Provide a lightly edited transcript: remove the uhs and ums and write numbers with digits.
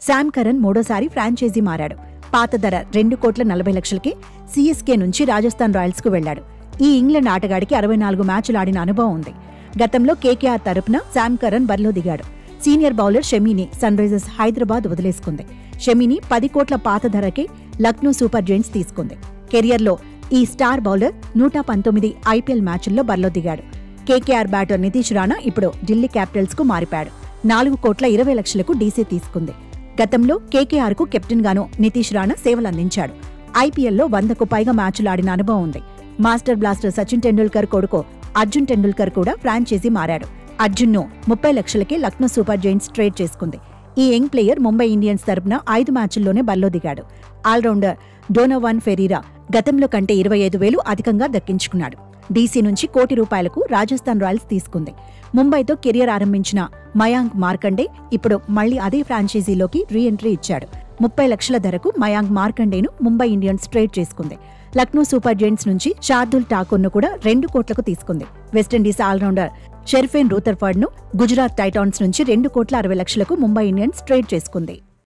Sam Curran మూడోసారి franchise మారాడు. పాత ధర 2,40,00,000కి సీఎస్కే నుంచి రాజస్థాన్ రాయల్స్ కు వెళ్లాడు. ఈ ఇంగ్లాండ్ ఆటగాడికి 64 మ్యాచ్లు ఆడిన అనుభవం ఉంది. గతంలో కేకేఆర్ తరపున శామ్ కరన్ బరిలో దిగాడు. సీనియర్ బౌలర్ షమీని సన్ రైజర్స్ హైదరాబాద్ వదిలేసుకుంది. షమీని 10 కోట్ల పాత ధరకే లక్నో సూపర్ జైంట్స్ తీసుకుంది. కెరియర్లో ఈ స్టార్ బౌలర్ 119 ఐపీఎల్ మ్యాచ్ల్లో బరిలో దిగాడు. కేకేఆర్ బ్యాటర్ నితీష్ రాణా ఇప్పుడు ఢిల్లీ క్యాపిటల్స్ కు మారిపాడు. 4,20,00,000కు డీసీ తీసుకుంది. గతంలో కేకేఆర్ కు కెప్టెన్ గాను నితీష్ రాణా సేవలందించాడు. ఐపీఎల్లో 100కు పైగా మ్యాచ్లు ఆడిన అనుభవం ఉంది. మాస్టర్ బ్లాస్టర్ సచిన్ టెండూల్కర్ కొడుకు అర్జున్ టెండూల్కర్ కూడా ఫ్రాంచైజీ మారాడు. అర్జున్ను 30 లక్షలకే లక్నో సూపర్ జైంట్స్ ట్రేడ్ చేసుకుంది. ఈ యంగ్ ప్లేయర్ ముంబై ఇండియన్స్ తరపున 5 మ్యాచ్ల్లోనే బరిలో దిగాడు. ఆల్రౌండర్ డోనోవాన్ ఫెరీరా గతంలో కంటే 25,000 అధికంగా దక్కించుకున్నాడు. డీసీ నుంచి ₹1,00,00,000 రాజస్థాన్ రాయల్స్ తీసుకుంది. ముంబైతో కెరియర్ ఆరంభించిన మయాంక్ మార్కండే ఇప్పుడు మళ్లీ అదే ఫ్రాంచైజీలోకి రీ ఎంట్రీ ఇచ్చాడు. 30 లక్షల ధరకు మయాంక్ మార్కండేను ముంబై ఇండియన్స్ ట్రేడ్ చేసుకుంది. లక్నో సూపర్ జైంట్స్ నుంచి షార్దుల్ ఠాకూర్ను కూడా 2 కోట్లకు తీసుకుంది. వెస్టిండీస్ ఆల్రౌండర్ షెర్ఫేన్ రూథర్ఫర్డ్ను గుజరాత్ టైటాన్స్ నుంచి 2,60,00,000కు ముంబై ఇండియన్స్ ట్రేడ్ చేసుకుంది.